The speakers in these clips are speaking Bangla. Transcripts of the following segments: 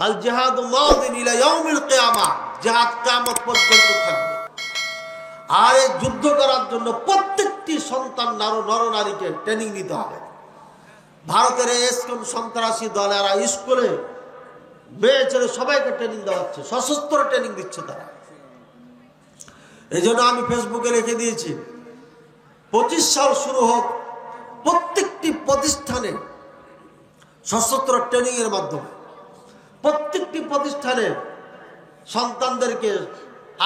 আল জিহাদু মাদিন ইলা ইয়াউমিল কিয়ামা, জিহাদ কিয়ামত পর্যন্ত থাকবে। আর এই যুদ্ধ করার জন্য প্রত্যেকটি সন্তান নরনারীকে ট্রেনিং নিতে হবে। ভারতের এসকন সন্ত্রাসী দলেরা স্কুলে মেয়ে ছেলে সবাইকে ট্রেনিং দেওয়া হচ্ছে, সশস্ত্র ট্রেনিং দিচ্ছে তারা। এই জন্য আমি ফেসবুকে লিখে দিয়েছি 25 সাল শুরু হোক, প্রত্যেকটি প্রতিষ্ঠানে সশস্ত্র ট্রেনিং এর মাধ্যমে প্রত্যেকটি প্রতিষ্ঠানে সন্তানদেরকে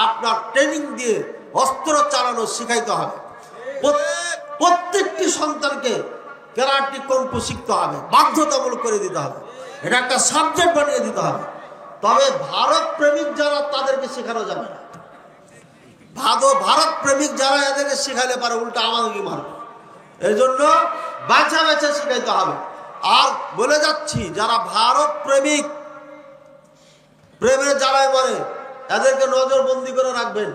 আপনার ট্রেনিং দিয়ে অস্ত্র চালানো শিখাইতে হবে। প্রত্যেকটি সন্তানকে ক্যারাটে কুংফু শিখতে হবে, বাধ্যতামূলক করে দিতে হবে, এটা একটা সাবজেক্ট বানিয়ে দিতে হবে। তবে ভারত প্রেমিক যারা তাদেরকে শেখানো যাবে না। ভারত প্রেমিক যারা এদেরকে শেখালে পারে উল্টা আমাদেরকে মারবে। এই জন্য বাছা বাছা শিখাইতে হবে। আর বলে যাচ্ছি, যারা ভারত প্রেমিক, প্রেমের জ্বালায় মরে, এদেরকে নজরবন্দি করে রাখবেন।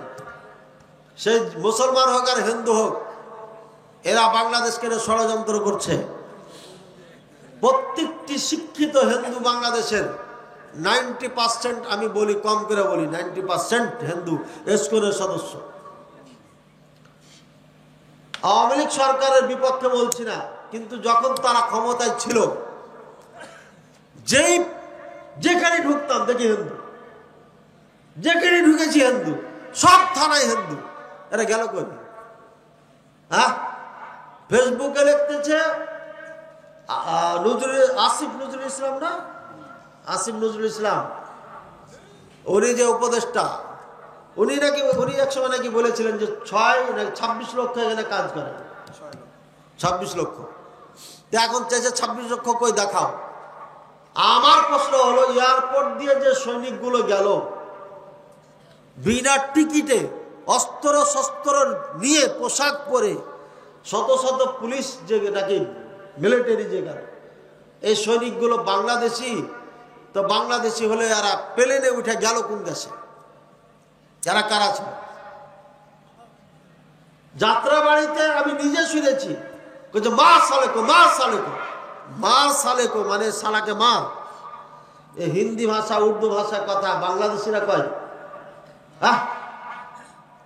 সেই মুসলমান হোক আর হিন্দু হোক, এরা বাংলাদেশকে ষড়যন্ত্র করছে। প্রত্যেকটি শিক্ষিত হিন্দু বাংলাদেশের 90%, আমি বলি কম করে বলি 90% হিন্দু এসকনের সদস্য। আওয়ামী লীগ সরকারের বিপক্ষে বলছি না, কিন্তু যখন তারা ক্ষমতায় ছিল, যেখানে ঢুকতাম দেখি হিন্দু, যেখানে ঢুকেছি হিন্দু, সব থানায় হিন্দু। এরা গেল কই? হ্যাঁ, ফেসবুকে লিখতেছে আসিফ নজরুল ইসলাম, না আসিফ নজরুল ইসলাম, উনি যে উপদেষ্টা, উনি এক সময় নাকি বলেছিলেন যে 26 লক্ষ এখানে কাজ করে, 26 লক্ষ। এখন চাইছে 26 লক্ষ কই দেখাও। আমার প্রশ্ন হলো, এয়ারপোর্ট দিয়ে যে সৈনিকগুলো গেল বিনা টিকিটে, অস্ত্র শস্ত্র নিয়ে, পোশাক পরে, শত শত পুলিশ যে নাকি মিলিটারি যে গেল, এই সৈনিকগুলো বাংলাদেশি, তো বাংলাদেশি হলে এরা প্লেনে উঠে গেল কোন দেশে? যারা কারা ছিল যাত্রা বাড়িতে আমি নিজে শুনেছি, মা সালেকো, মা সালেকো, মা সালেকো মানে সালাকে মার। এই হিন্দি ভাষা, উর্দু ভাষা কথা বাংলাদেশিরা কয়।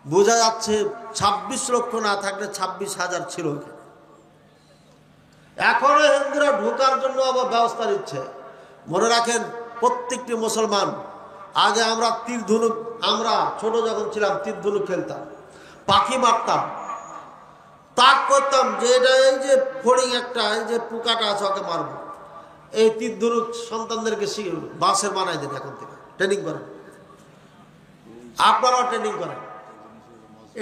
বোঝা যাচ্ছে 26 লক্ষ না থাকলে 26,000 ছিল। এখনো হিন্দুরা ঢোকার জন্য আবার ব্যবস্থা নিচ্ছে। মনে রাখেন, প্রত্যেকটি মুসলমান, আগে আমরা তীর ধনুক, আমরা ছোট যখন ছিলাম তীর ধনুক খেলতাম, পাখি মারতাম, তাক করতাম যে এটা এই যে ফড়িং একটা, এই যে পোকাটা আছে ওকে মারবো। এই তীর ধনুক সন্তানদেরকে বাঁশের বানাই দেন, এখন থেকে ট্রেনিং করেন, আপনারাও ট্রেনিং করেন।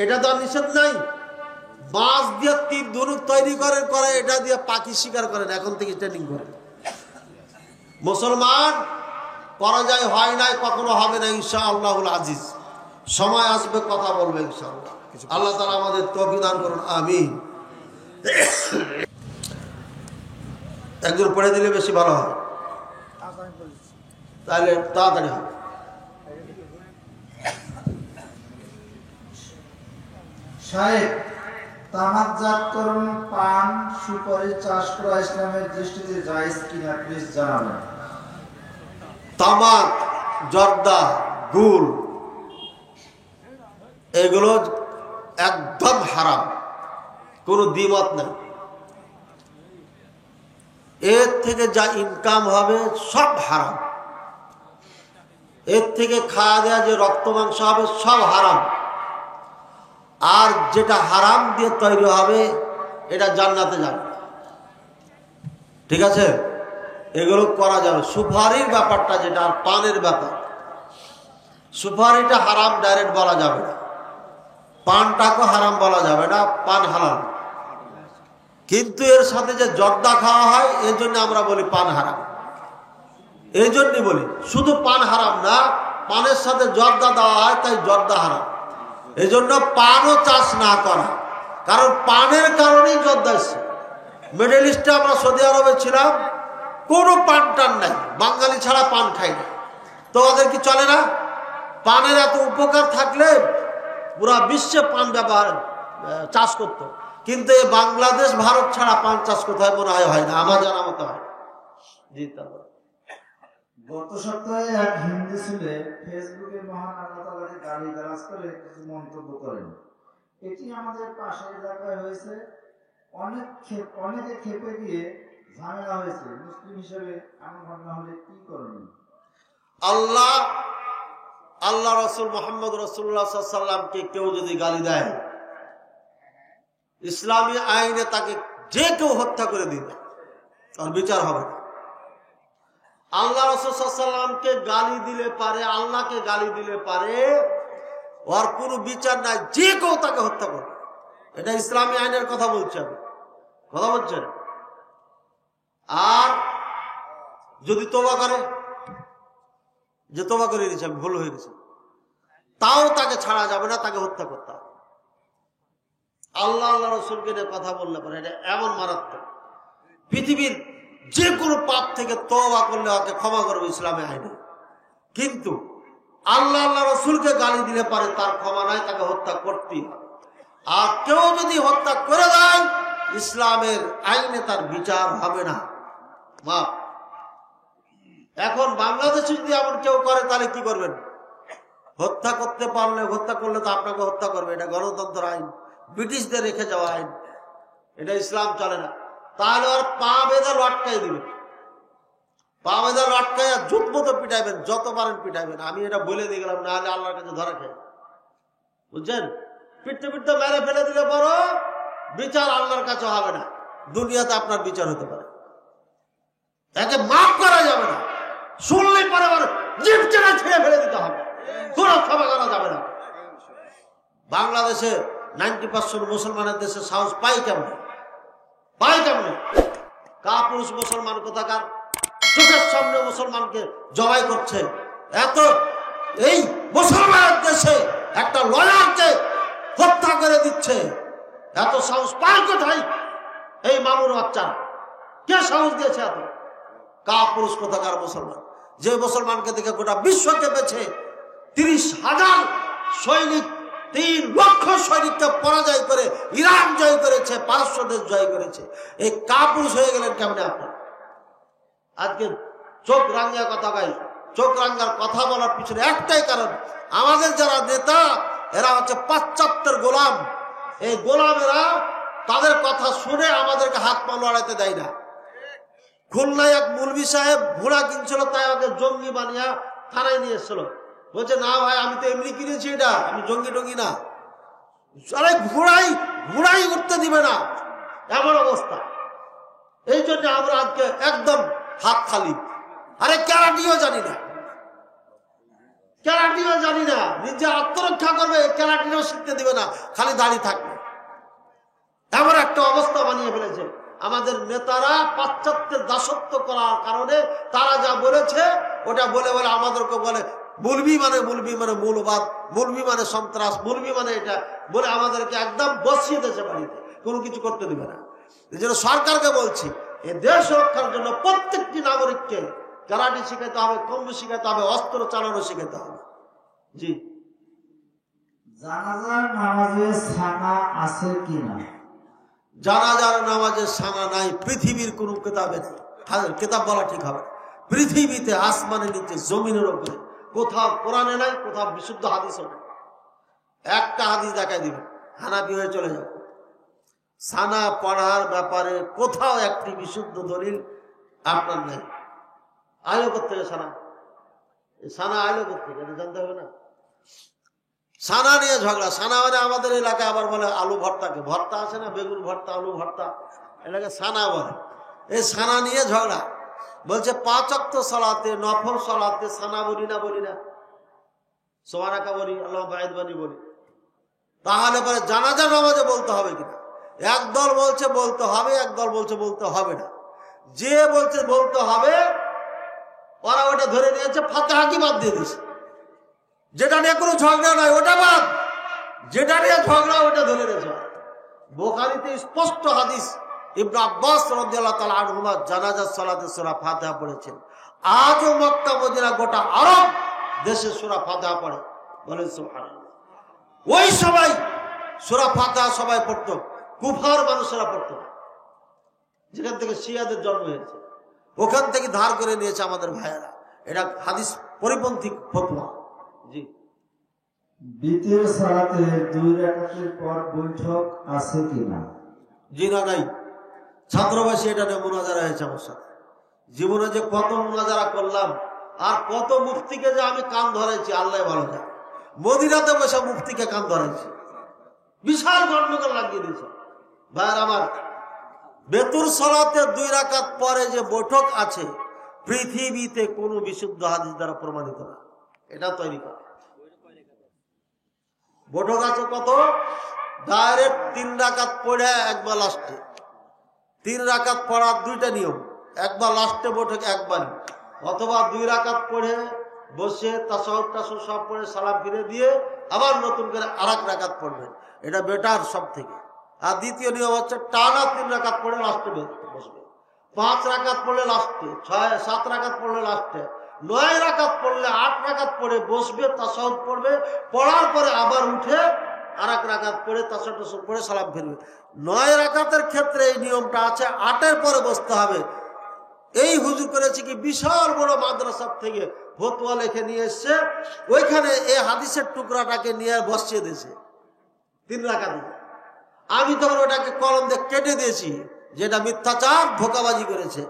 এটা তো আর নিষেধ নাই। বাঁশ দিয়ে তীর ধনুক তৈরি করেন, এটা দিয়ে পাখি শিকার করেন, এখন থেকে ট্রেনিং করেন। মুসলমান পরাজয় হয় নাই, কখনো হবে না ইনশাআল্লাহুল আজিজ। সময় আসবে, কথা বলবে ইনশাআল্লাহ। আল্লাহ তাআলা আমাদের তৌফিক দান করুন, আমিন। একজন পড়ে দিলে বেশি ভালো হয়, তাহলে তাড়াতাড়ি হবে। সাহেব, তামাকজাতকরণ, পান, সুপারি চাষ করা ইসলামের দৃষ্টিতে জায়েজ কিনা প্লিজ জানাবেন। তামাক, জর্দা, গুল এগুলো একদম হারাম, কোনো দ্বিমত নেই। এর থেকে যা ইনকাম হবে সব হারাম। এর থেকে খাওয়া দেওয়া যে রক্ত মাংস হবে সব হারাম। আর যেটা হারাম দিয়ে তৈরি হবে এটা জান্নাতে যাবে, ঠিক আছে? এগুলো করা যাবে। সুপারির ব্যাপারটা যেটা, আর পানের ব্যাপার, সুপারিটা হারাম ডাইরেক্ট বলা যাবে না, পানটাকে হারাম বলা যাবে না, পান হালাল। কিন্তু এর সাথে যে জর্দা খাওয়া হয়, এই জন্য আমরা বলি পান হারাম। এই জন্যই বলি, শুধু পান হারাম না, পানের সাথে জর্দা দেওয়া হয়, তাই জর্দা হারাম। এই জন্য পানও চাষ না করা, কারণ পানের কারণেই জর্দা এসছে। মিডল ইস্টে আমরা সৌদি আরবে ছিলাম, কোনো পান টান নাই, বাঙালি ছাড়া পান খাই না। তো ওদের কি চলে না? পানের এত উপকার থাকলে পুরা বিশ্বে পান ব্যবহার চাষ করতো, কিন্তু এই বাংলাদেশ ভারত ছাড়া পান চাষ কোথায় মনে হয় না, আমার জানা মতো হয়। জি, তারপর গত সপ্তাহে এক হিন্দু ছেলে ফেসবুকে মহান আল্লাহ তাআলাকে গালিগালাজ করে কিছু মন্তব্য করেন। এটি আমাদের পাশের এলাকায় হয়েছে। অনেকে খেপে গিয়ে ঝামেলা হয়েছে। মুসলিম হিসেবে এমন ঘটনা হলে কি করবেন? আল্লাহ রসুল মোহাম্মদ রাসূলুল্লাহ সাল্লাল্লাহু আলাইহি ওয়াসাল্লামকে কেউ যদি গালি দেয়, ইসলামী আইনে তাকে যে কেউ হত্যা করে দিবে, আর বিচার হবে না। আল্লাহ রাসূল সাল্লাল্লাহু আলাইহি ওয়াসাল্লামকে গালি দিলে পারে, আল্লাহকে গালি দিলে পারে, ওর কোনো বিচার নাই, যে কেউ তাকে হত্যা করবে। এটা ইসলামী আইনের কথা বলছেন, কথা বলছেন। আর যদি তওবা করে, যে তওবা করে নিয়েছে আমি ভুল হয়ে গেছে, তাও তাকে ছাড়া যাবে না, তাকে হত্যা করতে হবে। আল্লাহ রসুলকে নিয়ে কথা বললে পারে, এটা এমন মারাত্মক। পৃথিবীর যে কোনো পাপ থেকে তওবা করলে ওকে ক্ষমা করবে ইসলামী আইনে, কিন্তু আল্লাহ রসুলকে গালি দিলে পারে তার ক্ষমা নাই, তাকে হত্যা করতেই হবে। আর কেউ যদি হত্যা করে দেয়, ইসলামের আইনে তার বিচার হবে না। এখন বাংলাদেশে যদি এমন কেউ করে, তাহলে কি করবেন? হত্যা করতে পারলে, হত্যা করলে তো আপনাকে হত্যা করবে। এটা গণতন্ত্র আইন, ব্রিটিশদের রেখে যাওয়া আইন, এটা ইসলাম চলে না। তাহলে আর পা বেঁধে লটকাই দিবেন, পা বেঁধে লটকাই আর জুত মতো পিটাইবেন, যত পারেন পিটাইবেন। আমি এটা বলে দিয়ে গেলাম, না হলে আল্লাহর কাছে ধরা খেয়ে, বুঝছেন? পিটতে পিটতে মেরে ফেলে দিলে বড় বিচার আল্লাহর কাছে হবে না, দুনিয়াতে আপনার বিচার হতে পারে। একে মাফ করা যাবে না, শুনলে পরে জিভ চেনা ছিঁড়ে ফেলে দিতে হবে, কোনো ক্ষমা করা যাবে না। বাংলাদেশে 90% মুসলমানের দেশে সাহস পাই কেমন? কাপুরুষ মুসলমান কোথাকার চোখের সামনে মুসলমানকে জবাই করছে। এত এই মুসলমানের দেশে একটা লয়ারকে হত্যা করে দিচ্ছে, এত সাহস পায় কোথায় এই মামুর বাচ্চারা? কে সাহস দিয়েছে এত? কাপুরুষ কোথাকার মুসলমান, যে মুসলমানকে দেখে গোটা বিশ্ব কেঁপেছে। 30,000 সৈনিক, 3 লক্ষ সৈনিককে পরাজয় করে ইরান জয় করেছে, পারস্য দেশ জয় করেছে। এই কাপুরুষ হয়ে গেলেন কেমনে আপনার? আজকে চোখ রাঙ্গা কথা গাই, চোখ রাঙ্গার কথা বলার পিছনে একটাই কারণ, আমাদের যারা নেতা এরা হচ্ছে পাশ্চাত্যের গোলাম। এই গোলামেরা তাদের কথা শুনে আমাদেরকে হাত পা লড়াইতে দেয় না। খুলনায় এক মৌলভী সাহেব ঘোড়া কিনছিল, তাই আমাকে জঙ্গি বানিয়ে থানায় নিয়ে এসেছিল। বলছে, না ভাই, আমি তো এমনি কিনেছি, এটা আমি জঙ্গি টঙ্গি না। আরে ঘোড়াই উঠতে দিবে না, এমন অবস্থা। এই জন্য আমরা আজকে একদম হাত খালি। আরে ক্যারাটিও জানি না, নিজে আত্মরক্ষা করবে, ক্যারাটিও শিখতে দিবে না, খালি দাঁড়িয়ে থাকবে। এমন একটা অবস্থা বানিয়ে ফেলেছে আমাদের নেতারা। পাশ্চাত্যের দাসত্ব করার কারণে তারা যা বলেছে ওটা বলে আমাদেরকে বলে মৌলভী মানে মৌলবাদ, মৌলভী মানে সন্ত্রাস, মৌলভী মানে এটা বলে আমাদেরকে একদম বসিয়ে দিয়েছে বাড়িতে, কোনো কিছু করতে দিবে না। এই জন্য সরকারকে বলছি, এই দেশ রক্ষার জন্য প্রত্যেকটি নাগরিককে কারাটি শিখাতে হবে, কম্বু শিখাতে হবে, অস্ত্র চালানো শিখাতে হবে। জি, জানাজার নামাজে সানা আছে কিনা? জানাজার নামাজে সানা নাই, পৃথিবীর কোন কেতাবে নেই। কেতাব বলা ঠিক হবে। পৃথিবীতে, আসমানের নিচে, জমিনের উপরে কোথাও কোরআনে নাই, কোথাও বিশুদ্ধ হাদিসও নাই। একটা হাদিস দেখাই দিবেন, হানাফি হয়ে চলে যাবে। সানা পড়ার ব্যাপারে কোথাও একটি বিশুদ্ধ দলিল আপনার নেই। আইলো কোথেকে সানা আইলো কোথেকে এটা জানতে হবে না। সানা নিয়ে ঝগড়া। সানা মানে আমাদের এলাকায় আবার বলে আলু ভর্তাকে, ভর্তা আছে না, বেগুন ভর্তা, আলু ভর্তা, এলাকায় সানা বলে। এই সানা নিয়ে ঝগড়া। বলছে 5 ওয়াক্ত সালাতে, নফল সালাতে সানা বলি না, সুবহানাকা বলি, আল্লাহু বাইদ বলি। তাহলে পরে জানাজা নামাজে বলতে হবে কিনা? একদল বলছে বলতে হবে, একদল বলছে বলতে হবে না। যে বলছে বলতে হবে, ওরা ওটা ধরে নিয়েছে, ফাতিহা কি বাদ দিয়ে দিয়েছে। যেটা নিয়ে কোনো ঝগড়া নাই ওটা বাদ, যেটা নিয়ে ঝগড়া ওটা ধরে নিয়েছে। বুখারীতে স্পষ্ট হাদিস, ইবনে আব্বাস রাদিয়াল্লাহু তাআলা আনহুমা জানাজার সালাতে সূরা ফাতিহা পড়েছেন। আজও মক্কা মদিনা গোটা আরব দেশে সূরা ফাতিহা পড়ে, বলেন সুবহানাল্লাহ। ওই সবাই সূরা ফাতিহা সবাই পড়তো, কুফার মানুষেরা পড়তো না। যেখান থেকে শিয়াদের জন্ম হয়েছে, ওখান থেকে ধার করে নিয়েছে আমাদের ভাইয়েরা। এটা হাদিস পরিপন্থী ফতোয়া। জি, দ্বিতীয় সালাতে 2 রাকাতের পর বৈঠক আছে কিনা? জি না, নাই। ছাত্রবাসী এটা নিয়ে মুনাজারা হয়েছে আমার সাথে। জীবনে যে কত মুনাজারা করলাম আর কত মুফতিকে যে আমি কান ধরেছি আল্লাহ ভালো যায়। মদিনাতে বসে মুফতিকে কান ধরেছি, বিশাল গন্ডগোল লাগিয়ে দিয়েছে। ভাইয়ের আমার, বেতুর সালাতে 2 রাকাত পরে যে বৈঠক আছে পৃথিবীতে কোন বিশুদ্ধ হাদিস দ্বারা প্রমাণিত না। এটা তৈরি করা বৈঠক আছে কত? ডাইরেক্ট 3 রাকাত পড়ে একবার লাস্টে, 3 রাকাত পড়ার 2টা নিয়ম, একবার লাস্টে বৈঠক একবারই, অথবা 2 রাকাত পড়ে বসে তাশাহুদ টাশাহুদ সব পড়ে সালাম ফিরে দিয়ে আবার নতুন করে আরেক রাকাত পড়বেন, এটা বেটার সব থেকে। আর দ্বিতীয় নিয়ম হচ্ছে টানা 3 রাকাত পড়ে লাস্টে বসবে, 5 রাকাত পড়লে লাস্টে, 7 রাকাত পড়লে লাস্টে, 9 রাকাত পড়লে 8 রাকাত পড়ে বসবে, তাশাহুদ পড়বে, পড়ার পরে আবার উঠে আরেক রাকাত পড়ে তাশাহুদ টাশাহুদ পড়ে সালাম ফিরবে। 9 রাকাতের ক্ষেত্রে এই নিয়মটা আছে, 8-এর পরে বসতে হবে। এই হুজুর করেছে কি, বিশাল বড় মাদ্রাসা থেকে ফতোয়া লিখে নিয়ে এসছে, ওইখানে এই হাদিসের টুকরাটাকে নিয়ে বসিয়ে দিয়েছে 3 রাকাত। আমি তখন ওটাকে কলম দিয়ে কেটে দিয়েছি, যেটা মিথ্যাচার ধোঁকাবাজি করেছে।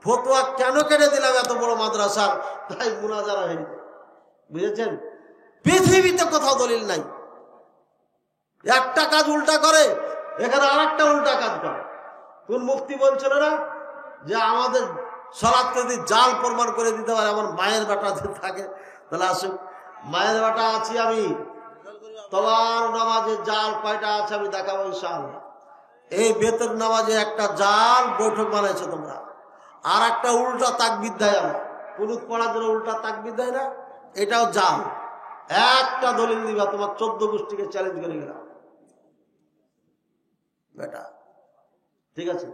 ফতোয়া কেন কেটে দিলাম? এত বড় মাদ্রাসার, তাই মুনাজারা হয়নি। বুঝেছেন? পৃথিবীতে কোথাও দলিল নাই। একটা কাজ উল্টা করে, এখানে আরেকটা উল্টা কাজ করে। কোন মুফতি বলছিল না যে আমাদের সালাত যদি জাল প্রমাণ করে দিতে পারে, আমার মায়ের বেটা থাকে, তাহলে আসুক। মায়ের বেটা আছি আমি, তোমার নামাজে জাল কয়টা আছে আমি দেখাবো ইনশাআল্লাহ। এই বেতের নামাজে একটা জাল বৈঠক বানাইছো তোমরা, আর একটা উল্টা তাকবীর দেয়। আমরা কুনুত পড়ার জন্য উল্টা তাকবীর দেয় না, এটাও জাল। একটা দলিল দিবা, তোমার 14 গোষ্ঠীকে চ্যালেঞ্জ করে গেলাম বেটা। ঠিক আছে?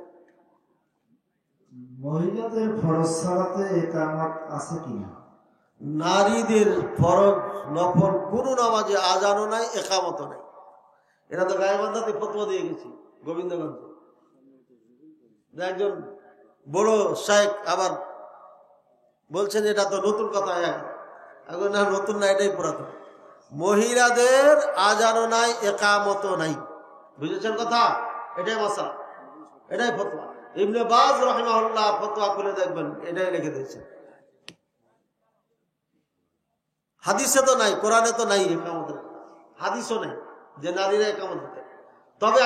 মহিলাদের ফরজ সালাতে ইকামত আছে কিনা? নারীদের ফরজ নফল কোন নামাজে আজানও নাই, একামতও নাই। এটা তো গায়েবান্ধাতে ফতোয়া দিয়ে গেছি গোবিন্দগঞ্জ। একজন বড় শায়েখ আবার বলছেন এটা তো নতুন কথা। এখন না, নতুন না, এটাই পুরাতন। মহিলাদের আজানও নাই, একামতও নাই। বুঝেছেন কথা? এটাই মাসালা, এটাই ফতোয়া। ইবনে বাজ রাহিমাহুল্লাহ ফতোয়া খুলে দেখবেন, এটাই লিখে দিয়েছে। হাদিসে তো নাই, কোরআনে তো নাই একামতের, হাদিসও নেই যে নারীরা একামত দিতেন। তবে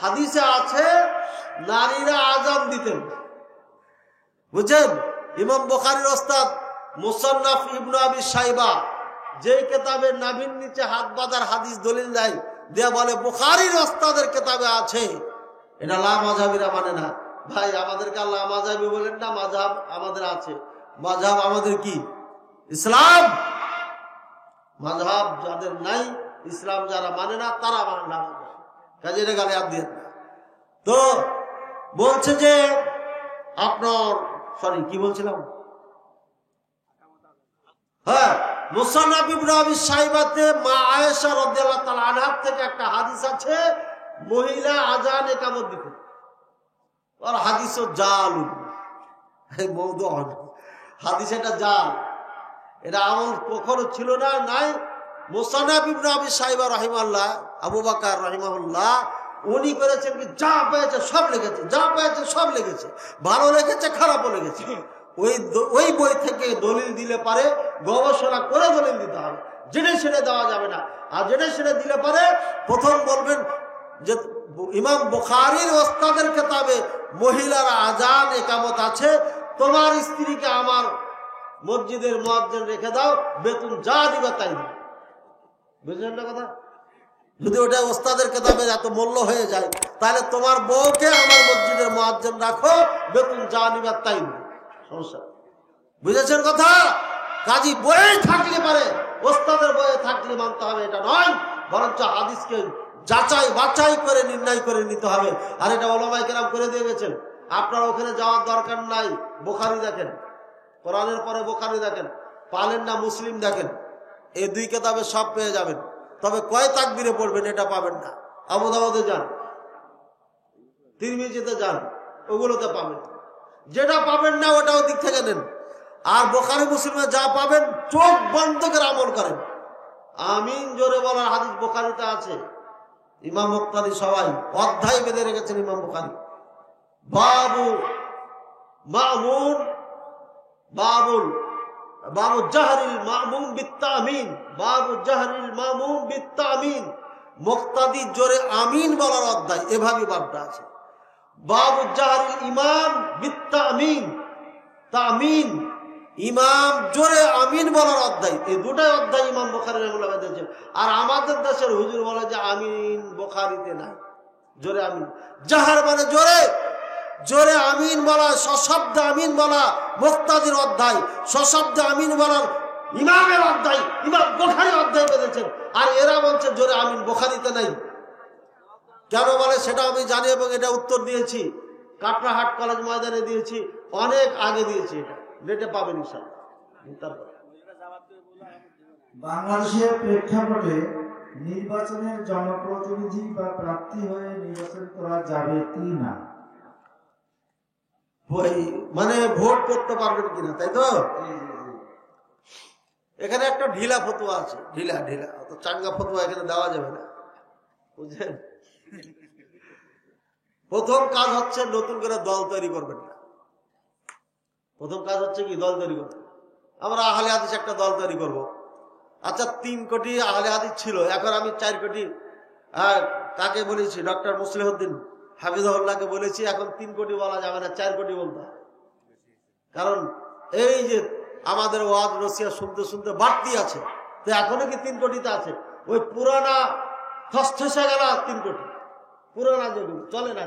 হাদিসে আছে নারীরা আজান দিতেন। বুঝছেন? ইমাম বুখারীর ওস্তাদ মুসান্নাফ ইবনে আবি শাইবা যে কেতাবের নাভির নিচে হাত বাঁধার হাদিস দলিল দেয়, দেয়া বলে বুখারীর ওস্তাদের কেতাবে আছে। এটা লা মাযহাবিরা মানে না। ভাই, আমাদেরকে আল্লাহ মাযহাবি বলেন না, মাযহাব আমাদের আছে। মাযহাব আমাদের কি? ইসলাম। মাযহাব যাদের নাই, ইসলাম যারা মানে না, তারা মানে না। কাজে এটা গালে হাত দিয়ে তো বলছে যে আপনার কি বলছিলাম? হ্যাঁ, মুসান্নাফ ইবনে আবি শাইবাতে মা আয়েশা রাদিয়াল্লাহু তাআলা আনহা থেকে একটা হাদিস আছে, মহিলা আজান ইকামত দিতেন। আর হাদিসও জাল, এই মওদু হাদিস, এটা জাল, এটা আমল কখনো ছিল না, নাই। মুসান্নাফ ইবনে আবি শাইবা রাহিমাহুল্লাহ, আবু বকর রাহিমাহুল্লাহ, উনি করেছেন কি, যা পেয়েছে সব লিখেছে, যা পেয়েছে সব লিখেছে, ভালো লিখেছে, খারাপও লিখেছে। ওই বই থেকে দলিল দিলে পারে, গবেষণা করে দলিল দিতে হবে, জেনে সেটা দেওয়া যাবে না। আর জেনে সেটা দিলে পারে প্রথম বলবেন যে ইমাম বুখারীর ওস্তাদের কিতাবে মহিলারা আজান ইকামত আছে, তোমার স্ত্রীকে আমার মসজিদের মুয়াজ্জিন রেখে দাও, বেতন যা দিবে তাই দিবে। বুঝলেন না কথা? যদি ওটা ওস্তাদের কিতাবে এত মূল্য হয়ে যায়, তাহলে তোমার বউকে আমার মসজিদের মুয়াজ্জিন রাখো, বেতন যা নিবে তাই দিবে, সমস্যা। বুঝেছেন কথা? কাজী বইয়ে থাকলে পারে, ওস্তাদের বইয়ে থাকলে মানতে হবে, এটা নয়। বরঞ্চ হাদিসকে যাচাই বাছাই করে নির্ণয় করে নিতে হবে। আর এটা ওলামায়ে কেরাম করে দিয়ে গেছেন। আপনার ওখানে যাওয়ার দরকার নাই। বুখারী দেখেন, কোরআনের পরে বুখারী দেখেন, পালেন না মুসলিম দেখেন, এই 2 কিতাবে সব পেয়ে যাবেন। তবে কয় তাকবীরে পড়বেন এটা পাবেন না। আবু দাউদে যান, তিরমিজিতে যান, ওগুলোতে পাবেন। যেটা পাবেন না ওটা ওদিক থেকে নেন। আর বুখারী মুসলিমে যা পাবেন চোখ বন্ধ করে আমল করেন। আমিন জোরে বলার হাদিস বুখারীতে আছে। ইমাম মুক্তাদি সবাই অধ্যায় বেঁধে রেখেছেন ইমাম বুখারী। বাবু মামুন বাবু জাহরিল মামুম বিত্তামিন, বাবু জাহরিল মামুম বিত্তামিন, মুক্তাদি জোরে আমিন বলার অধ্যায়, এভাবে বাবটা আছে। বাবু জাহরিল ইমাম বিত্তামিন, তামিন ইমাম জোরে আমিন বলার অধ্যায়। এই দুটাই অধ্যায় ইমাম বুখারী রাহিমাহুল্লাহ দিয়েছেন। আর আমাদের দেশের হুজুর বলে যে আমিন বুখারীতে নাই, জোরে আমিন। জাহার মানে জোরে জোরে আমিন বলা, সশব্দে আমিন বলা মুক্তাদির অধ্যায়, সশব্দে আমিন বলার ইমামের অধ্যায়, ইমাম বুখারী অধ্যায় বেঁধেছেন। আর এরা বলছে জোরে আমিন বুখারীতে নাই। কেন বলে সেটা আমি জানি এবং এটা উত্তর দিয়েছি, কাটরাহাট কলেজ ময়দানে দিয়েছি, অনেক আগে দিয়েছি, এটা নেটে পাবেন ইনশাআল্লাহ। বাংলাদেশের প্রেক্ষাপটে নির্বাচনের জনপ্রতিনিধি বা প্রার্থী হয়ে নির্বাচন করা যাবে কি না? মানে ভোট করতে পারবেন কিনা, তাই তো? এখানে একটা ঢিলা ফতোয়া আছে, ঢিলা অত চাঙ্গা ফতোয়া এখানে দেওয়া যাবে না, বুঝলেন? প্রথম কাজ হচ্ছে নতুন করে দল তৈরি করবেন না। প্রথম কাজ হচ্ছে কি? দল তৈরি করবেন। আমরা আহলে হাদিস একটা দল তৈরি করব। আচ্ছা 3 কোটি আহলে হাদিস ছিল, এখন আমি 4 কোটি কাকে বলেছি? ডক্টর মুসলিহউদ্দিন হাফিজাহুল্লাহকে বলেছি এখন 3 কোটি বলা যাবে না, 4 কোটি বলতে হবে। কারণ এই যে আমাদের ওয়াজ রসিয়া শুনতে শুনতে বাড়তি আছে, তো এখনো কি 3 কোটিতে আছে? ওই পুরানা থসথসে গেল 3 কোটি, পুরানা যেগুলো চলে না,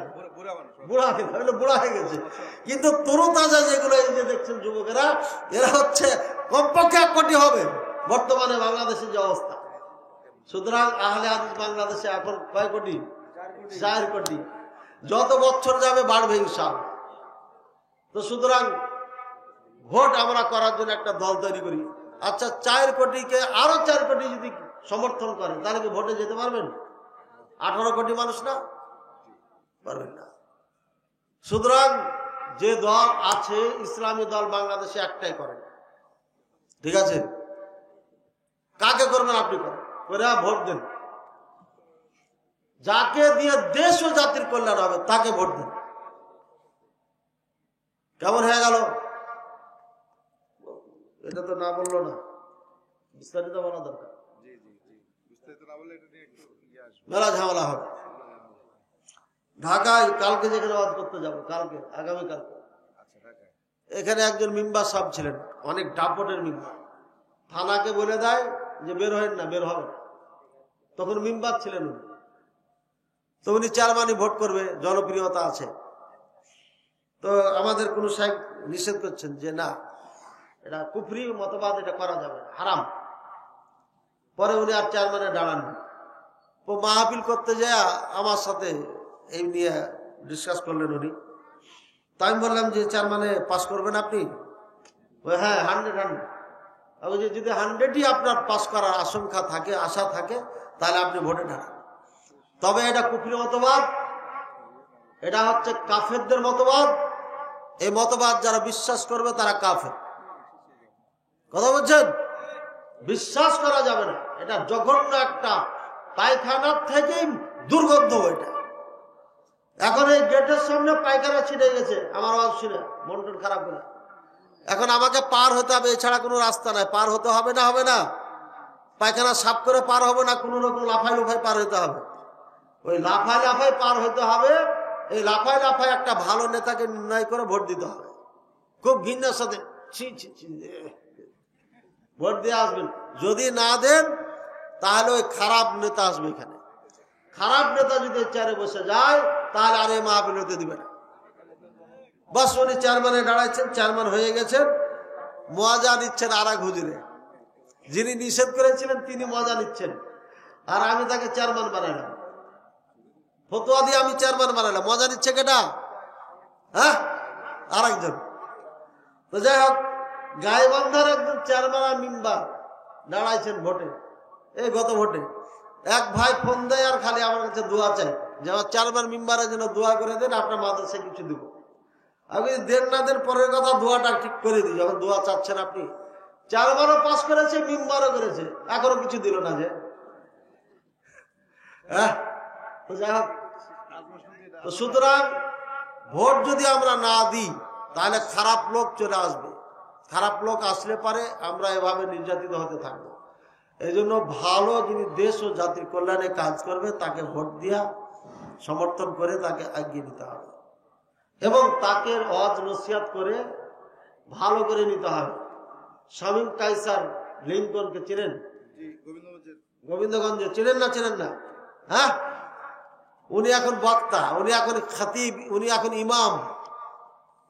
বুড়া হয়ে গেছে। কিন্তু তরু তাজা যেগুলো এই যে দেখছেন যুবকেরা, এরা হচ্ছে কমপক্ষে 1 কোটি হবে বর্তমানে বাংলাদেশের যে অবস্থা। সুতরাং আহলে হাদিস বাংলাদেশে এখন কয় কোটি? 4 কোটি। যত বছর যাবে বাড়বে ইনশাআল্লাহ। তো সুতরাং ভোট আমরা করার জন্য একটা দল তৈরি করি। আচ্ছা 4 কোটিকে আরো 4 কোটি যদি সমর্থন করেন তাহলে কি ভোটে যেতে পারবেন? 18 কোটি মানুষ না, পারবেন না। সুতরাং যে দল আছে ইসলামী দল বাংলাদেশে একটাই করেন, ঠিক আছে? কাকে করবেন? আপনি করেন, করে ভোট দেন। যাকে দিয়ে দেশ ও জাতির কল্যাণ হবে তাকে ভোট দেন। কেমন হয়ে গেল? এটা তো না বললো না, বিস্তারিত বলা দরকার, মেলা ঝামেলা হবে। ঢাকায় কালকে যেখানে ওয়াজ করতে যাবো, কালকে আগামীকালকে, এখানে একজন মেম্বার সাহেব ছিলেন, অনেক ডাপটের মেম্বার। থানাকে বলে দেয় যে বের হবেন না, বের হবে না। তখন মেম্বার ছিলেন উনি, তো উনি চেয়ারম্যানই ভোট করবে, জনপ্রিয়তা আছে। তো আমাদের কোন সাহেব নিষেধ করছেন যে না, এটা কুফরি মতবাদ, এটা করা যাবে না, হারাম। পরে উনি আর চেয়ারম্যানে দাঁড়াননি। তো মাহফিল করতে যায় আমার সাথে এই নিয়ে ডিসকাস করলেন উনি। তাই আমি বললাম যে চেয়ারম্যানে পাস করবেন আপনি? হ্যাঁ 100। আমি যদি 100ই আপনার পাস করার আশঙ্কা থাকে, আশা থাকে, তাহলে আপনি ভোটে দাঁড়ান। তবে এটা কুফরি মতবাদ, এটা হচ্ছে কাফেরদের মতবাদ। এই মতবাদ যারা বিশ্বাস করবে তারা কাফের। কথা বলছেন? বিশ্বাস করা যাবে না, এটা জঘন্য একটা পায়খানার থেকেই দুর্গন্ধ। এটা এখন এই গেটের সামনে পায়খানা ছিটে গেছে, আমার আওয়াজ শুনে মন টন খারাপ করে। এখন আমাকে পার হতে হবে, এছাড়া কোনো রাস্তা নাই। পার হতে হবে না, হবে না? পায়খানা সাফ করে পার হবে না, কোনো রকম লাফাই লুফাই পার হতে হবে। ওই লাফাই লাফাই পার হতে হবে। এই লাফাই লাফাই একটা ভালো নেতাকে নির্ণয় করে ভোট দিতে হবে, খুব ঘৃণার সাথে। ভোট দিয়ে আসবেন। যদি না দেন তাহলে ওই খারাপ নেতা আসবে এখানে। খারাপ নেতা যদি চেয়ারে বসে যায় তাহলে আর এই মাহফিল হতে দিবে না। বাস উনি চেয়ারম্যানে দাঁড়াচ্ছেন, চেয়ারম্যান হয়ে গেছেন, মজা নিচ্ছেন আর এক হুজুরে। যিনি নিষেধ করেছিলেন তিনি মজা নিচ্ছেন, আর আমি তাকে চেয়ারম্যান বানাইলাম। ফতোয়া দিয়ে আমি চেয়ারম্যান বানাইলাম, মজা নিচ্ছে কেটা? হ্যাঁ, আর একজন। তো যাই হোক, গাইবান্ধার একজন চেয়ারম্যান আর মেম্বার দাঁড়াইছেন ভোটে, এই গত ভোটে। এক ভাই ফোন দেয় আর খালি আমার কাছে দোয়া চাই যে আমার চেয়ারম্যান মেম্বারের জন্য দোয়া করে দেন, আপনার মাদ্রাসায় কিছু দিব। আমি দেন না দেন পরের কথা, দোয়াটা ঠিক করে দিই। যখন দোয়া চাচ্ছেন আপনি, 4 বারও পাস করেছে, মিম্বারও করেছে, এখনো কিছু দিল না যে। হ্যাঁ, তো যাই হোক, তো সুতরাং ভোট যদি আমরা না দিই তাহলে খারাপ লোক চলে আসবে। খারাপ লোক আসলে পারে আমরা এভাবে নির্যাতিত হতে থাকবো। এই জন্য ভালো যিনি দেশ ও জাতির কল্যাণে কাজ করবে তাকে ভোট দিয়া সমর্থন করে তাকে এগিয়ে নিতে হবে এবং তাকে ওয়াজ নসিহত করে ভালো করে নিতে হবে। শামীম কায়সার লিঙ্কনকে চেনেন? গোবিন্দগঞ্জে চেনেন না? চেনেন না? হ্যাঁ, উনি এখন বক্তা, উনি এখন খতিব, উনি এখন ইমাম,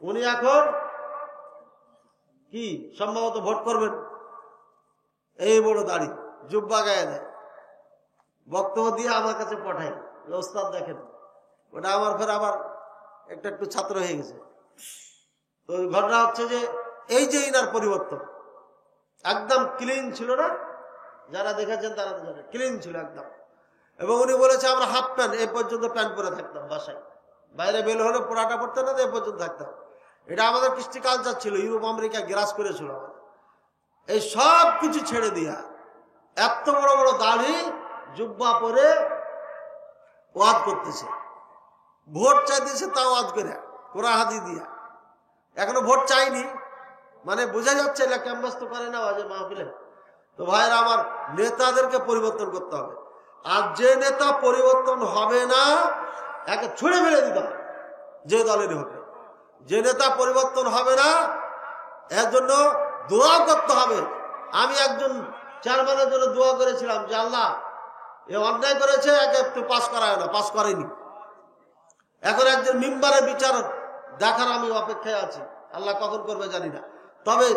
উনি এখন কি সম্ভবত ভোট করবেন। এই বড় দাড়ি, জুব্বা গায়ে দেয়, বক্তব্য দিয়ে আমার কাছে পাঠায়, ওস্তাদ দেখেন। ওটা আমার ফের আবার একটু ছাত্র হয়ে গেছে। তো ঘটনা হচ্ছে যে এই যে ইনার পরিবর্তন, একদম ক্লিন ছিল না, যারা দেখেছেন তারা তো জানে, ক্লিন ছিল একদম। এবং উনি বলেছে আমরা হাফ প্যান্ট, এই পর্যন্ত প্যান্ট পরে থাকতাম বাসায়, বাইরে বের হলে পোড়াটা পড়তে না, এই পর্যন্ত থাকতাম। এটা আমাদের কৃষ্টি কালচার ছিল, ইউরোপ আমেরিকা গ্রাস করেছিল আমাদের। এই সব কিছু ছেড়ে দিয়া এত বড় বড় দাড়ি জুব্বা পরে ওয়াজ করতেছে, ভোট চাইতেছে, তাও ওয়াজ করে কোরআন হাদিস দিয়া। এখনো ভোট চাইনি, মানে বোঝা যাচ্ছে না, ক্যাম্পাস তো করে না ওয়াজে মাহফিলে। তো ভাইরা আমার, নেতাদেরকে পরিবর্তন করতে হবে। আর যে নেতা পরিবর্তন হবে না, একে ছুঁড়ে ফেলে দিতে হবে, যে দলেরই হোক। যে নেতা পরিবর্তন হবে না, এর জন্য দোয়া করতে হবে। আমি একজন চেয়ারম্যানের জন্য দোয়া করেছিলাম যে আল্লাহ, এ অন্যায় করেছে, একে একটু পাস করায় না, পাস করেনি। এখন একজন মিম্বারের বিচার দেখার আমি অপেক্ষায় আছি, আল্লাহ কখন করবে জানি না। তবে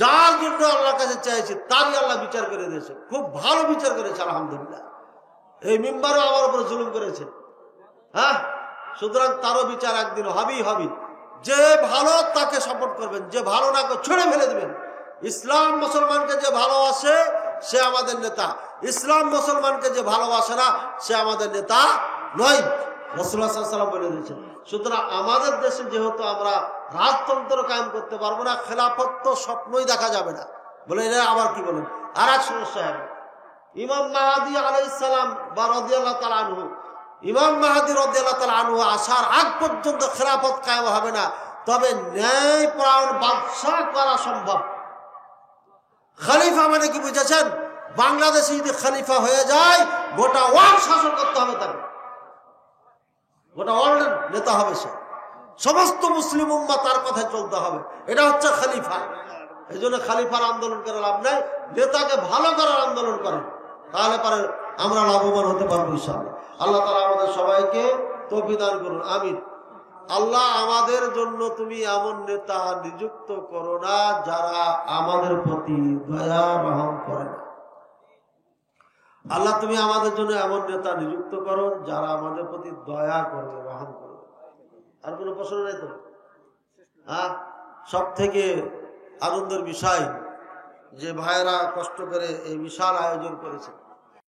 যার জন্য আল্লাহর কাছে চাইছি তারই আল্লাহ বিচার করে দিয়েছে, খুব ভালো বিচার করেছে আলহামদুলিল্লাহ। এই মিম্বারও আমার উপরে জুলুম করেছে, হ্যাঁ, সুতরাং তারও বিচার একদিন হবেই হবে। যে ভালো তাকে সাপোর্ট করবেন, যে ভালো না ছুঁড়ে ফেলে দেবেন। ইসলাম মুসলমানকে যে ভালোবাসে সে আমাদের নেতা, ইসলাম মুসলমানকে যে ভালোবাসে না সে আমাদের নেতা নয়, রাসূলুল্লাহ সাল্লাল্লাহু আলাইহি ওয়াসাল্লাম বলে দিয়েছেন। সুতরাং আমাদের দেশে যেহেতু আমরা রাজতন্ত্র কায়েম করতে পারবো না, খেলাফত তো স্বপ্নই দেখা যাবে না, বলে এরা আবার কি বলেন, আর এক সমস্যা হবে। ইমাম মাহদী আলাইহিস সালাম বা রাদিয়াল্লাহু তাআলা আনহু, ইমাম মাহদী রাদিয়াল্লাহু তাআলা আনহু আসার আগ পর্যন্ত খেলাফত কায়েম হবে না, তবে ন্যায়পরায়ণ বাদশা করা সম্ভব। খলিফা মানে কি বুঝেছেন? বাংলাদেশে যদি খলিফা হয়ে যায়, গোটা ওয়ার্ল্ড শাসন করতে হবে তাকে, গোটা ওয়ার্ল্ডের নেতা হবে সে, সমস্ত মুসলিম উম্মাহ তার কথায় চলতে হবে। এটা হচ্ছে খলিফা। এই জন্য খলিফার আন্দোলন করে লাভ নাই, নেতাকে ভালো করার আন্দোলন করেন, তাহলে পরে আমরা লাভবান হতে পারবো ইনশাআল্লাহ। আল্লাহ তাআলা আমাদের সবাইকে তৌফিক দান করুন, আমিন। আল্লাহ আমাদের জন্য তুমি এমন নেতা নিযুক্ত করো না যারা আমাদের প্রতি দয়া রহম করে না। আল্লাহ তুমি আমাদের জন্য এমন নেতা নিযুক্ত করো যারা আমাদের প্রতি দয়া করবে, রহম করবে। আর কোনো প্রশ্ন নেই তো? হ্যাঁ, সব থেকে আনন্দের বিষয় যে ভাইয়েরা কষ্ট করে এই বিশাল আয়োজন করেছে।